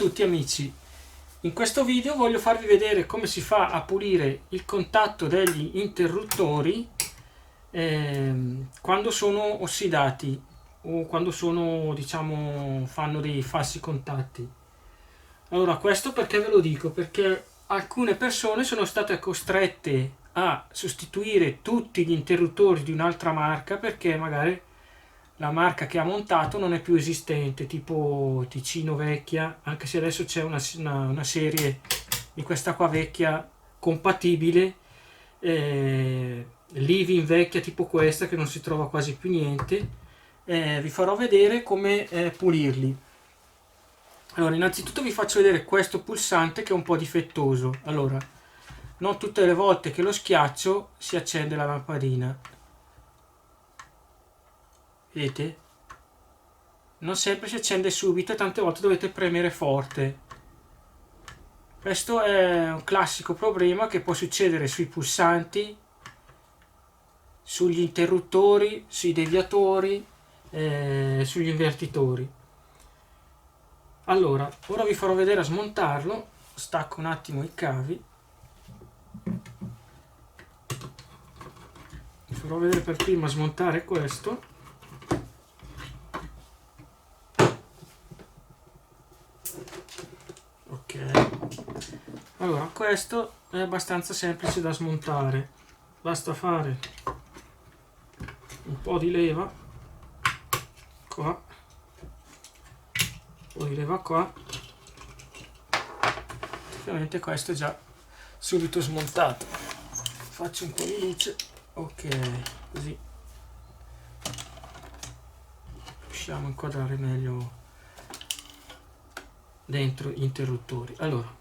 tutti amici, in questo video voglio farvi vedere come si fa a pulire il contatto degli interruttori quando sono ossidati o quando sono, diciamo, fanno dei falsi contatti. Allora, questo perché ve lo dico? Perché alcune persone sono state costrette a sostituire tutti gli interruttori di un'altra marca perché magari la marca che ha montato non è più esistente, tipo Ticino vecchia, anche se adesso c'è una serie di questa qua vecchia compatibile, Living vecchia tipo questa che non si trova quasi più niente. Vi farò vedere come pulirli. Allora, innanzitutto vi faccio vedere questo pulsante che è un po' difettoso. Allora, non tutte le volte che lo schiaccio si accende la lampadina, vedete? Non sempre si accende subito e tante volte dovete premere forte. Questo è un classico problema che può succedere sui pulsanti, sugli interruttori, sui deviatori, sugli invertitori. Allora, ora vi farò vedere a smontarlo. Stacco un attimo i cavi. Vi farò vedere per prima smontare questo. Allora, questo è abbastanza semplice da smontare, basta fare un po' di leva qua, un po' di leva qua, ovviamente questo è già subito smontato. Faccio un po' di luce, ok, così riusciamo a inquadrare meglio dentro gli interruttori. Allora,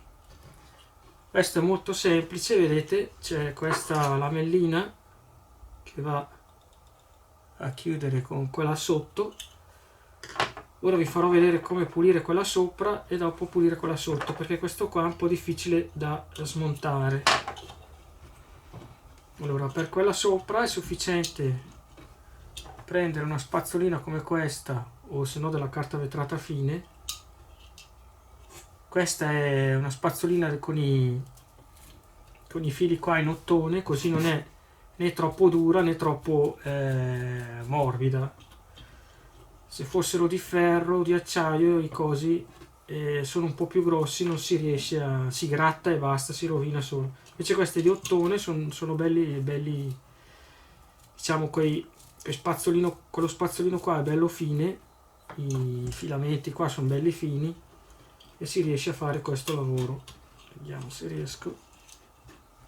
questo è molto semplice, vedete c'è questa lamellina che va a chiudere con quella sotto. Ora vi farò vedere come pulire quella sopra e dopo pulire quella sotto, perché questo qua è un po' difficile da smontare. Allora, per quella sopra è sufficiente prendere una spazzolina come questa o se no della carta vetrata fine. Questa è una spazzolina con i fili qua in ottone, così non è né troppo dura né troppo morbida. Se fossero di ferro o di acciaio i cosi sono un po' più grossi, non si riesce a... si gratta e basta, si rovina solo. Invece queste di ottone sono belli, diciamo, quello spazzolino qua è bello fine, i filamenti qua sono belli fini e si riesce a fare questo lavoro. Vediamo se riesco.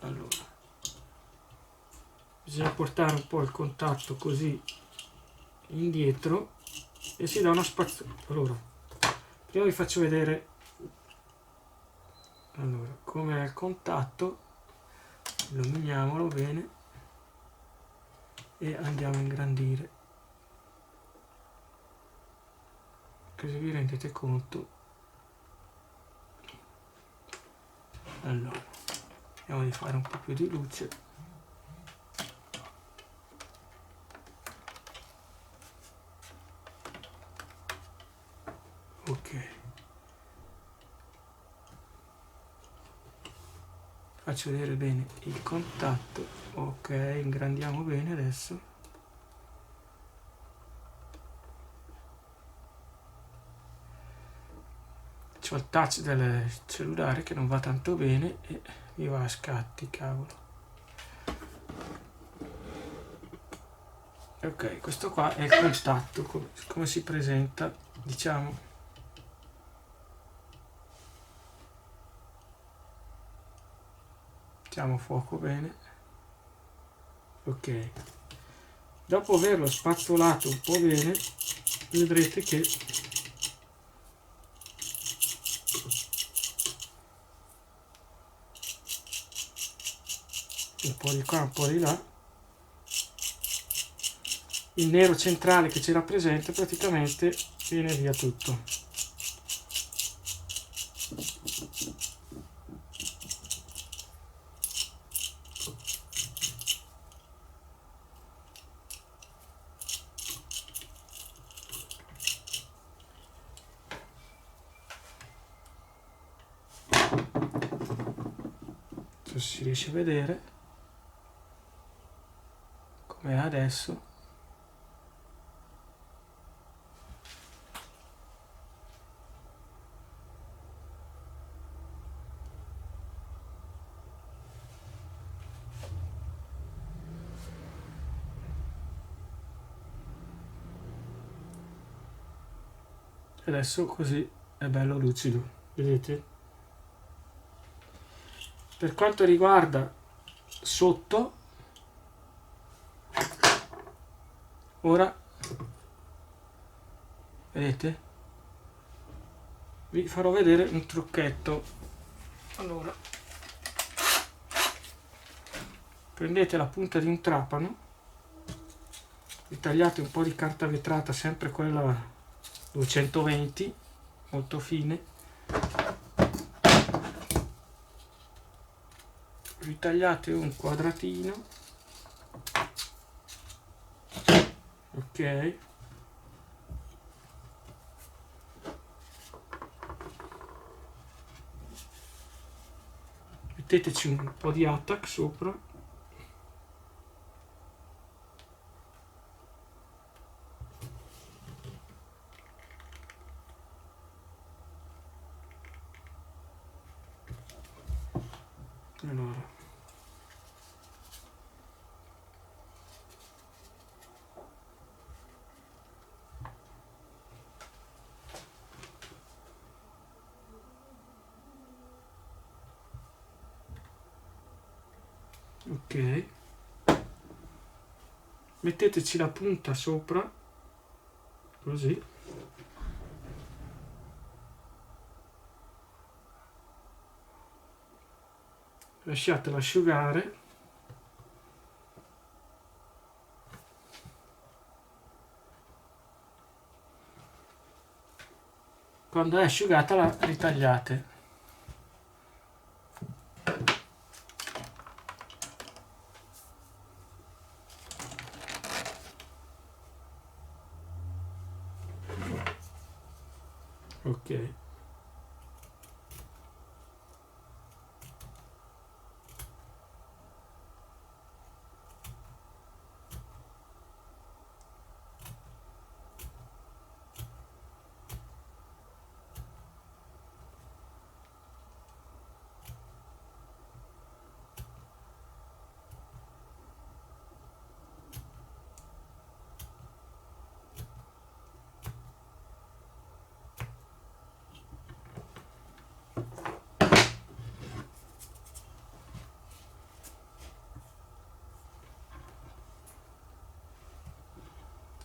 Allora, bisogna portare un po' il contatto così indietro e si dà una spazzolina. Allora, prima vi faccio vedere come è il contatto, illuminiamolo bene e andiamo a ingrandire, così vi rendete conto. Allora, vediamo di fare un po' più di luce. Ok, faccio vedere bene il contatto. Ok, ingrandiamo bene adesso. C'ho il touch del cellulare che non va tanto bene e mi va a scatti, cavolo. Ok, questo qua è il contatto, come si presenta, diciamo. Mettiamo fuoco bene. Ok, dopo averlo spazzolato un po' bene vedrete che un po' di qua, un po' di là, il nero centrale che c'era presente praticamente viene via tutto. si riesce a vedere come è adesso. Adesso così è bello lucido, vedete? Per quanto riguarda sotto, ora vedete, vi farò vedere un trucchetto. Allora, prendete la punta di un trapano, ritagliate un po' di carta vetrata, sempre quella 220, molto fine, ritagliate un quadratino, ok, metteteci un po' di attack sopra, allora ok, metteteci la punta sopra così, lasciatelo asciugare, quando è asciugata la ritagliate. Ok,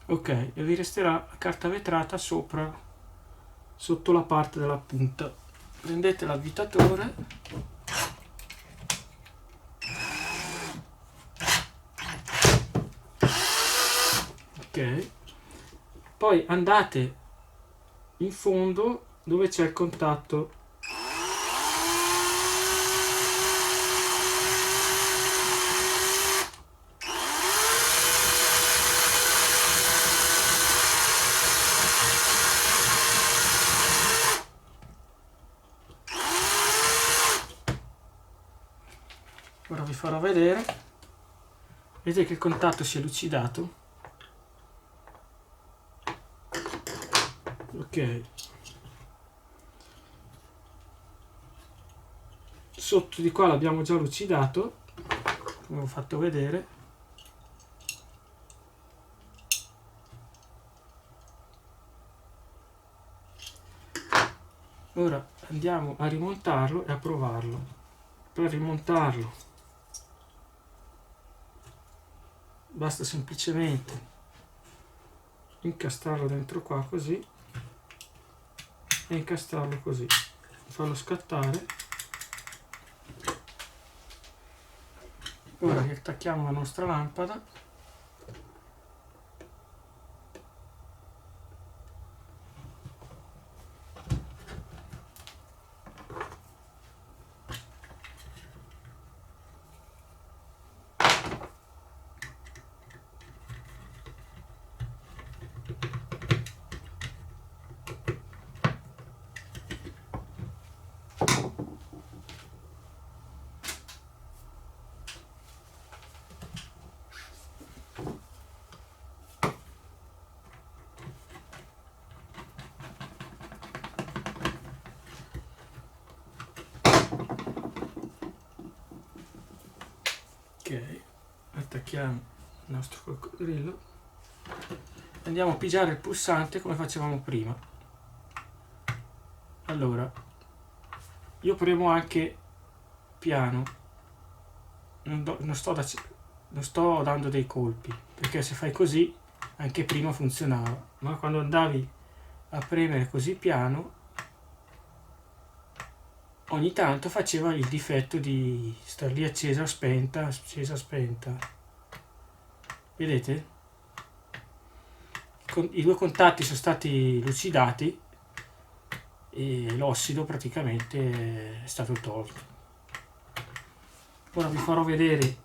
ok, e vi resterà la carta vetrata sopra, sotto la parte della punta. Prendete l'avvitatore, ok, poi andate in fondo dove c'è il contatto, ora vi farò vedere, vedete che il contatto si è lucidato, ok, sotto di qua l'abbiamo già lucidato come ho fatto vedere, ora andiamo a rimontarlo e a provarlo. Per rimontarlo basta semplicemente incastrarlo dentro qua così e incastrarlo così, farlo scattare. Ora che attacchiamo la nostra lampada, stacchiamo il nostro coccodrillo, andiamo a pigiare il pulsante come facevamo prima. Allora, io premo anche piano, non sto dando dei colpi, perché se fai così anche prima funzionava, ma quando andavi a premere così piano ogni tanto faceva il difetto di star lì accesa spenta, vedete? I due contatti sono stati lucidati e l'ossido praticamente è stato tolto. Ora vi farò vedere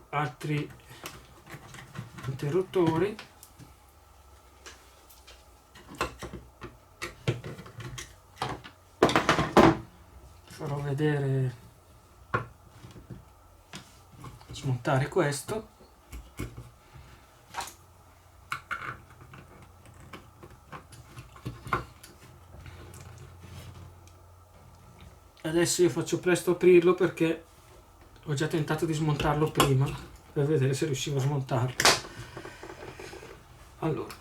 altri interruttori. Farò vedere, smontare questo. Adesso io faccio presto a aprirlo perché ho già tentato di smontarlo prima per vedere se riuscivo a smontarlo. Allora,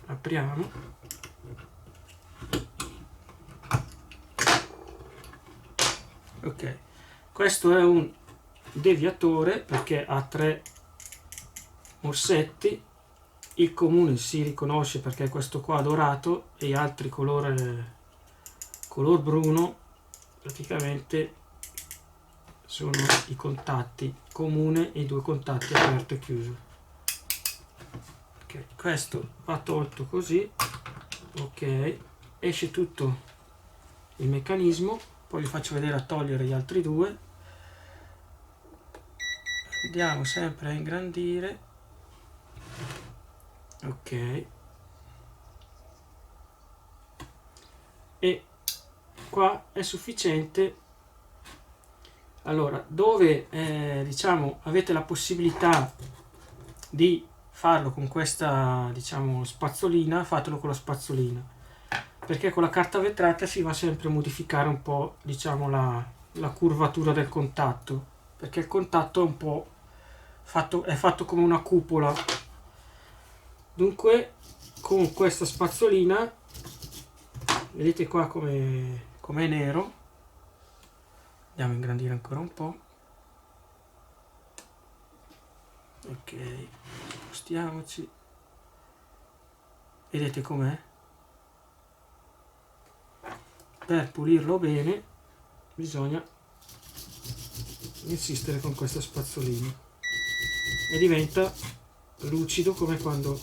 apriamo. Ok, questo è un deviatore perché ha 3 morsetti. Il comune si riconosce perché questo qua dorato e gli altri color bruno praticamente sono i contatti comune e i 2 contatti aperto e chiuso. Okay, questo va tolto così. Ok, esce tutto il meccanismo, poi vi faccio vedere a togliere gli altri 2. Andiamo sempre a ingrandire. Ok, e qua è sufficiente. Allora, dove diciamo avete la possibilità di farlo con questa, diciamo, spazzolina, fatelo con la spazzolina, perché con la carta vetrata si va sempre a modificare un po', diciamo, la curvatura del contatto, perché il contatto è un po' fatto come una cupola. Dunque con questa spazzolina, vedete qua come è nero, andiamo a ingrandire ancora un po'. Ok, spostiamoci, vedete com'è? Per pulirlo bene bisogna insistere con questa spazzolina e diventa lucido come quando,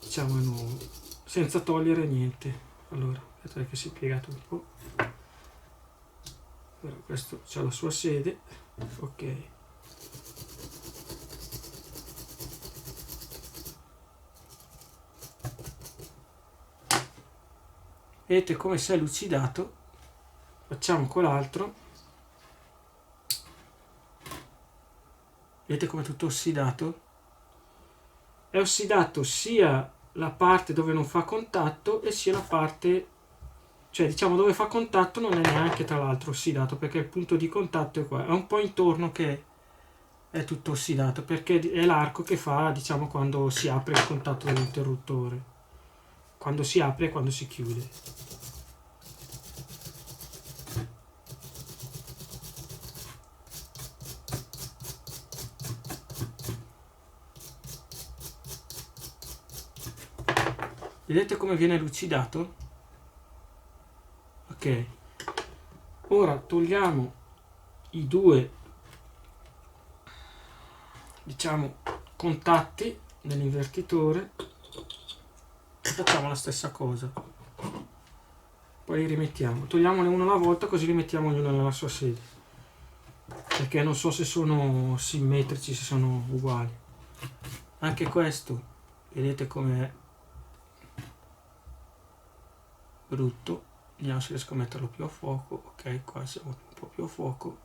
diciamo, è nuovo, senza togliere niente. Allora, vedete che si è piegato un po', però questo c'ha la sua sede. Ok, vedete come si è lucidato. Facciamo con l'altro, vedete come è tutto ossidato. È ossidato sia la parte dove non fa contatto e sia la parte, cioè diciamo dove fa contatto non è neanche tra l'altro ossidato, perché il punto di contatto è qua, è un po' intorno che è tutto ossidato, perché è l'arco che fa, diciamo, quando si apre il contatto dell'interruttore, quando si apre e quando si chiude. Vedete come viene lucidato? Ok, ora togliamo i 2, diciamo, contatti dell'invertitore e facciamo la stessa cosa, poi li rimettiamo, togliamone uno alla volta così li mettiamo ognuno nella sua sede, perché non so se sono simmetrici, se sono uguali. Anche questo vedete com'è brutto, vediamo se riesco a metterlo più a fuoco. Ok, qua siamo un po' più a fuoco,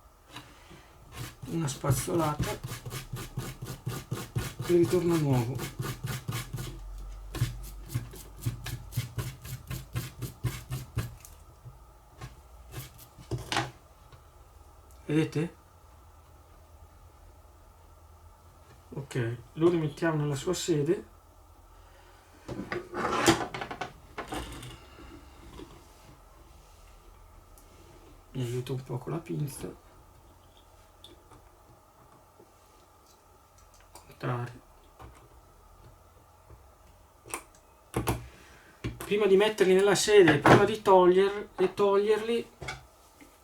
una spazzolata e ritorna nuovo. vedete? Ok, lo rimettiamo nella sua sede. Mi aiuto un po' con la pinza. Contrario. Prima di metterli nella sede, prima di toglierli,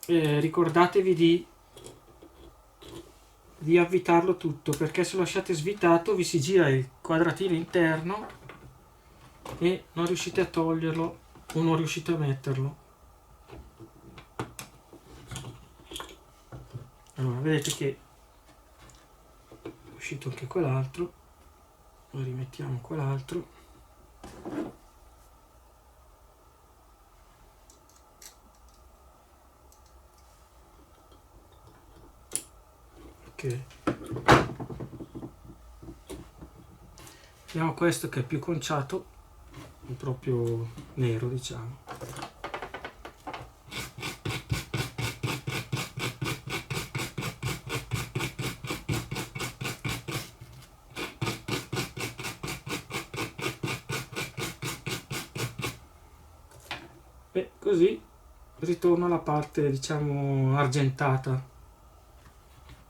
ricordatevi di avvitarlo tutto, perché se lo lasciate svitato vi si gira il quadratino interno e non riuscite a toglierlo o non riuscite a metterlo. Allora vedete che è uscito anche quell'altro, lo rimettiamo quell'altro. Ok, vediamo questo che è più conciato, è proprio nero, diciamo. E così ritorno alla parte, diciamo, argentata,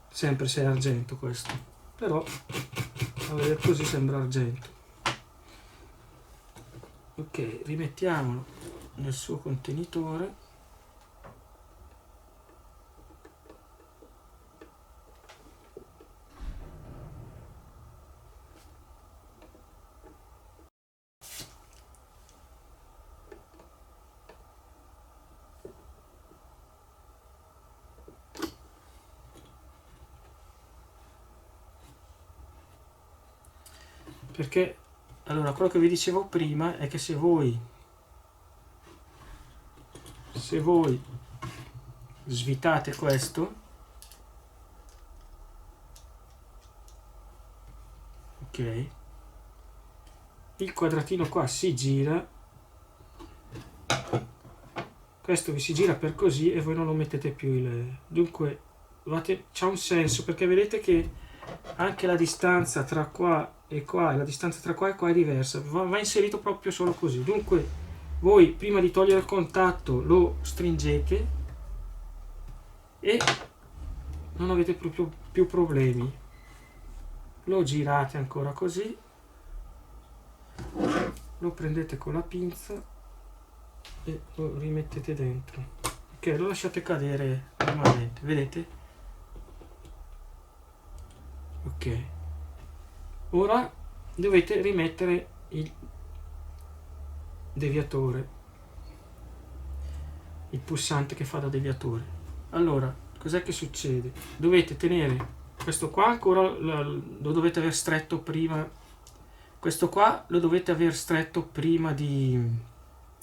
sempre se è argento questo, però a vedere così sembra argento. Ok, rimettiamolo nel suo contenitore. Perché allora quello che vi dicevo prima è che se voi svitate questo, ok, il quadratino qua si gira, questo vi si gira per così e voi non lo mettete più dunque c'ha un senso, perché vedete che anche la distanza tra qua e qua e la distanza tra qua e qua è diversa, va inserito proprio solo così. Dunque voi prima di togliere il contatto lo stringete e non avete più problemi. Lo girate ancora così, lo prendete con la pinza e lo rimettete dentro. Ok, lo lasciate cadere normalmente, vedete? Ok, ora dovete rimettere il deviatore, il pulsante che fa da deviatore. Allora, cos'è che succede? Dovete tenere questo qua ancora, lo dovete aver stretto prima, questo qua lo dovete aver stretto prima di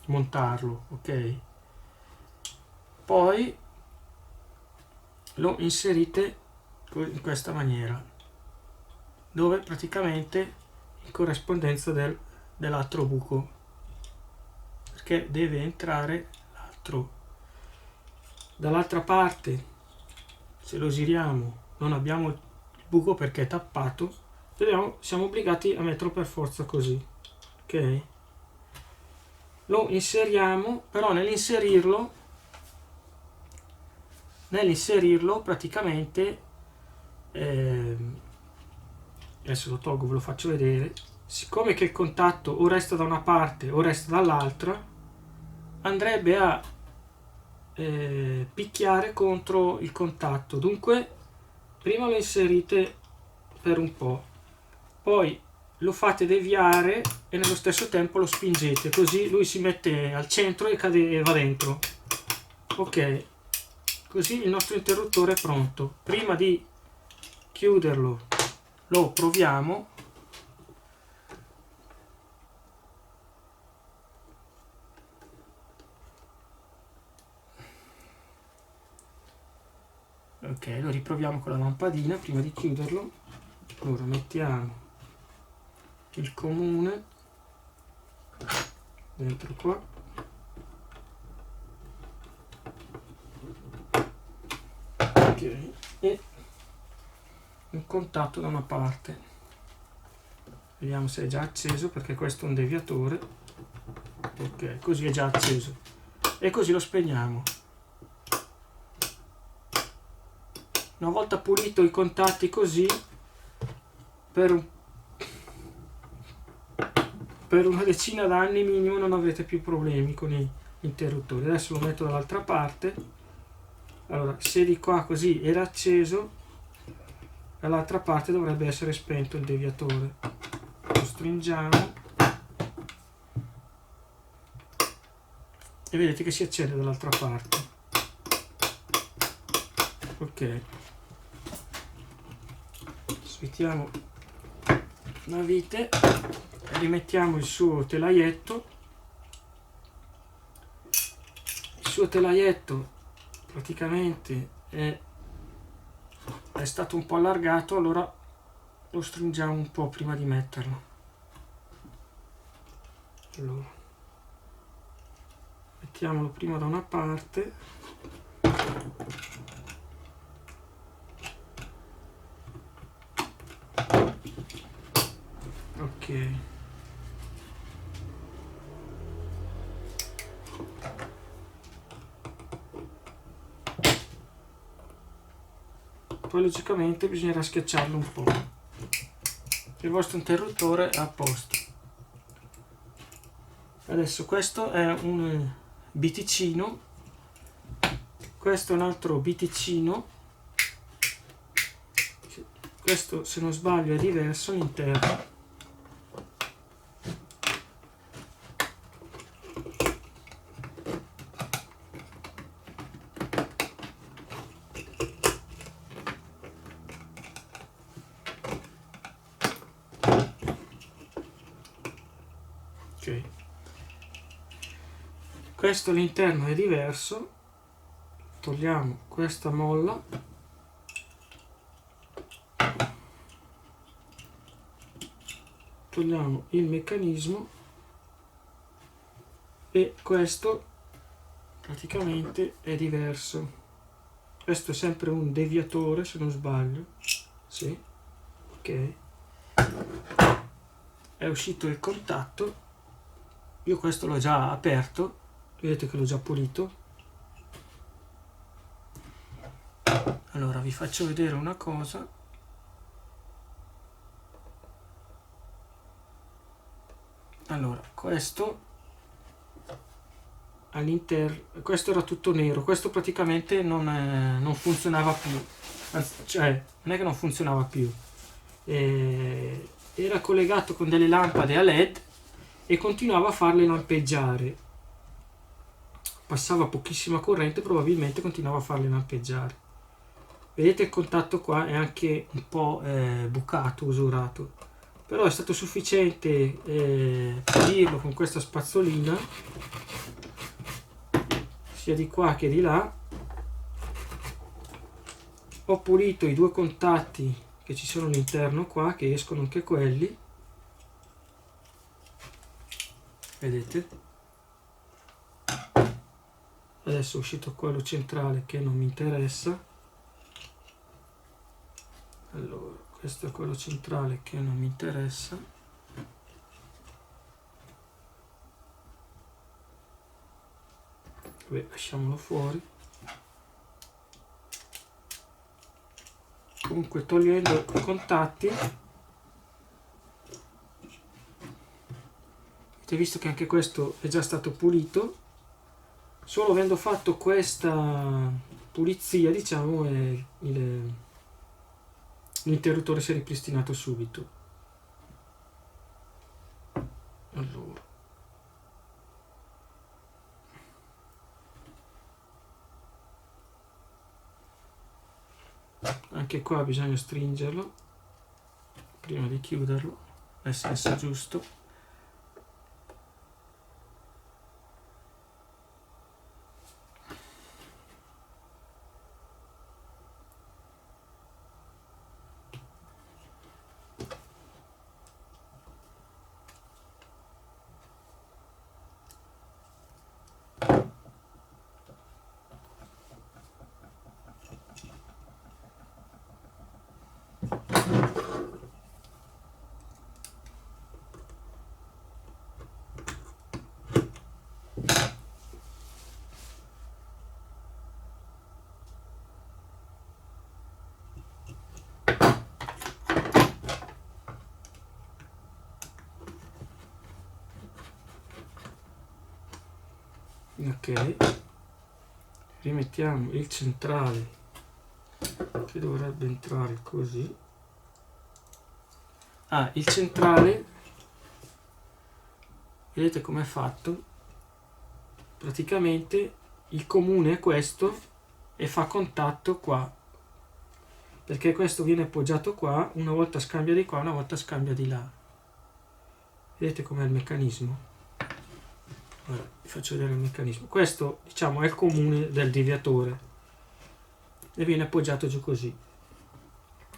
montarlo, ok? Poi lo inserite in questa maniera, dove praticamente in corrispondenza dell'altro buco, perché deve entrare l'altro. Dall'altra parte, se lo giriamo, non abbiamo il buco perché è tappato, siamo obbligati a metterlo per forza così, ok? Lo inseriamo, però nell'inserirlo praticamente adesso lo tolgo, ve lo faccio vedere. Siccome che il contatto o resta da una parte o resta dall'altra, andrebbe a picchiare contro il contatto. Dunque prima lo inserite per un po', poi lo fate deviare e nello stesso tempo lo spingete, così lui si mette al centro e va dentro. Ok, così il nostro interruttore è pronto. Prima di chiuderlo lo proviamo. Ok, lo riproviamo con la lampadina prima di chiuderlo. Ora mettiamo il comune dentro qua, ok, e un contatto da una parte, vediamo se è già acceso, perché questo è un deviatore. Ok, così è già acceso, e così lo spegniamo. Una volta pulito i contatti così, per una decina d'anni minimo non avrete più problemi con i interruttori. Adesso lo metto dall'altra parte. Allora, se di qua così era acceso, dall'altra parte dovrebbe essere spento il deviatore. Lo stringiamo e vedete che si accende dall'altra parte. Ok, svitiamo la vite, rimettiamo il suo telaietto. Il suo telaietto praticamente è stato un po' allargato, allora lo stringiamo un po' prima di metterlo. Allora, mettiamolo prima da una parte, ok, poi logicamente bisognerà schiacciarlo un po'. Il vostro interruttore è a posto. Adesso questo è un biticino, questo è un altro biticino, questo se non sbaglio è diverso all'interno. Ok, questo all'interno è diverso. Togliamo questa molla, togliamo il meccanismo e questo praticamente è diverso. Questo è sempre un deviatore se non sbaglio, sì, ok, è uscito il contatto. Io questo l'ho già aperto, vedete che l'ho già pulito. Allora vi faccio vedere una cosa. Allora, questo all'interno, questo era tutto nero, questo praticamente non funzionava più, cioè non è che non funzionava più, era collegato con delle lampade a LED e continuava a farle lampeggiare, passava pochissima corrente, probabilmente continuava a farle lampeggiare. Vedete il contatto qua è anche un po' bucato, usurato, però è stato sufficiente pulirlo con questa spazzolina sia di qua che di là. Ho pulito i due contatti che ci sono all'interno qua, che escono anche quelli, vedete. Adesso è uscito quello centrale che non mi interessa. Allora, questo è quello centrale che non mi interessa. Vabbè, lasciamolo fuori. Comunque, togliendo i contatti, avete visto che anche questo è già stato pulito. Solo avendo fatto questa pulizia, diciamo, l'interruttore si è ripristinato subito. Allora, anche qua bisogna stringerlo prima di chiuderlo, nel senso giusto. Ok, rimettiamo il centrale che dovrebbe entrare così. Il centrale, vedete com'è fatto? Praticamente il comune è questo e fa contatto qua, perché questo viene appoggiato qua, una volta scambia di qua, una volta scambia di là. Vedete com'è il meccanismo? Ora vi faccio vedere il meccanismo. Questo, diciamo, è il comune del deviatore e viene appoggiato giù così.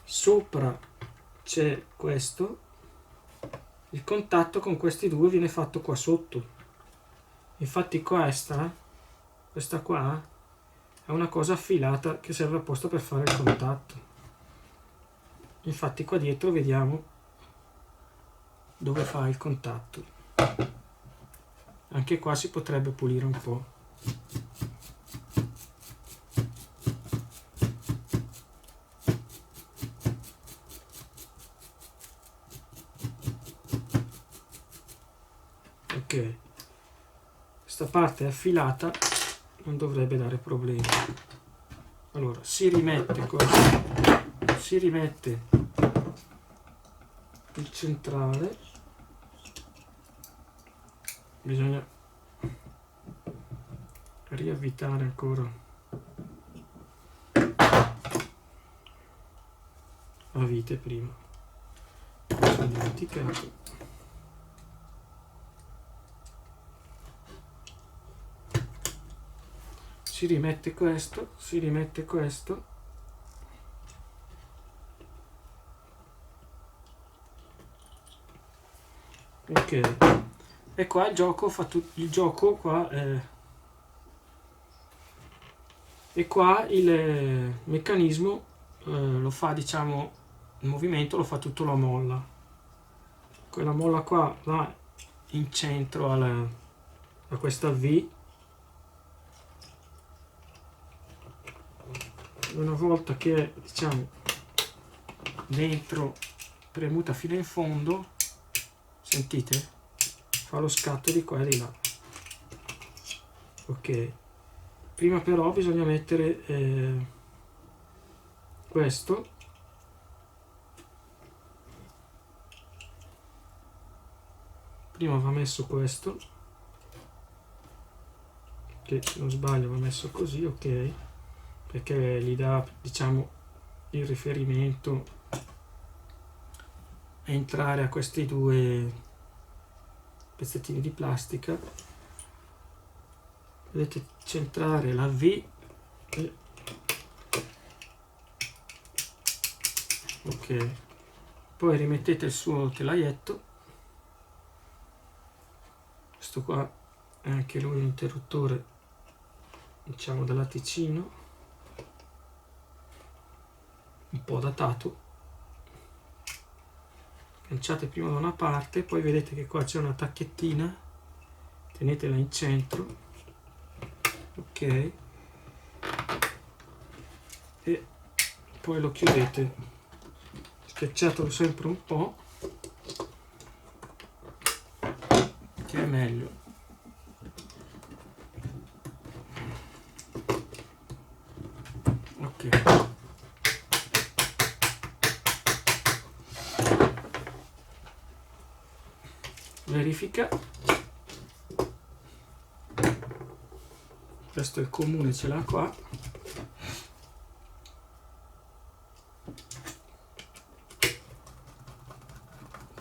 Sopra c'è questo, il contatto con questi due viene fatto qua sotto. Infatti questa qua è una cosa affilata che serve apposta per fare il contatto. Infatti qua dietro vediamo dove fa il contatto. Anche qua si potrebbe pulire un po'. Ok, questa parte è affilata, non dovrebbe dare problemi. Allora si rimette questo, si rimette il centrale, bisogna riavvitare ancora la vite prima, mi sono dimenticato. Si rimette questo, si rimette questo, ok, e qua il gioco fa tutto il gioco qua, e qua il meccanismo lo fa, diciamo, il movimento lo fa tutto la molla. Quella molla qua va in centro a questa V. Una volta che è, diciamo, dentro premuta fino in fondo, sentite, fa lo scatto di qua e di là. Ok, prima però bisogna mettere questo, prima va messo questo, che se non sbaglio va messo così, ok, perché gli dà, diciamo, il riferimento a entrare a questi due pezzettini di plastica. Vedete centrare la V e ok, poi rimettete il suo telaietto. Questo qua è anche lui un interruttore, diciamo, da latticino, un po' datato. Ganciate prima da una parte, poi vedete che qua c'è una tacchettina, tenetela in centro, ok, e poi lo chiudete, schiacciatelo sempre un po', che è meglio. Ok, verifica, questo è il comune, ce l'ha qua,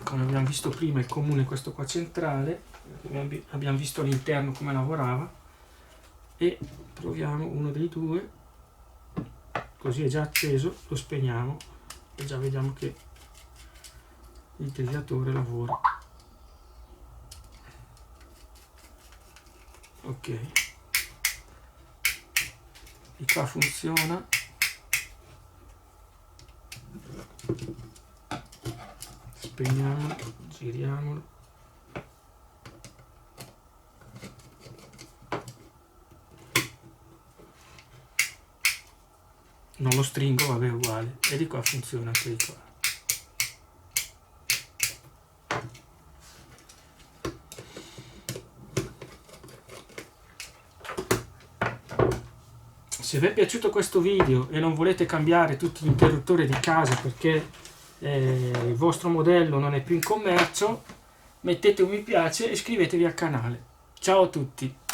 come abbiamo visto prima il comune è questo qua centrale, abbiamo visto all'interno come lavorava, e proviamo uno dei due, così è già acceso, lo spegniamo e già vediamo che il deviatore lavora. Ok, di qua funziona, spegniamolo, giriamolo, non lo stringo, vabbè, uguale, e di qua funziona anche di qua. Se vi è piaciuto questo video e non volete cambiare tutti gli interruttori di casa perché il vostro modello non è più in commercio, mettete un mi piace e iscrivetevi al canale. Ciao a tutti!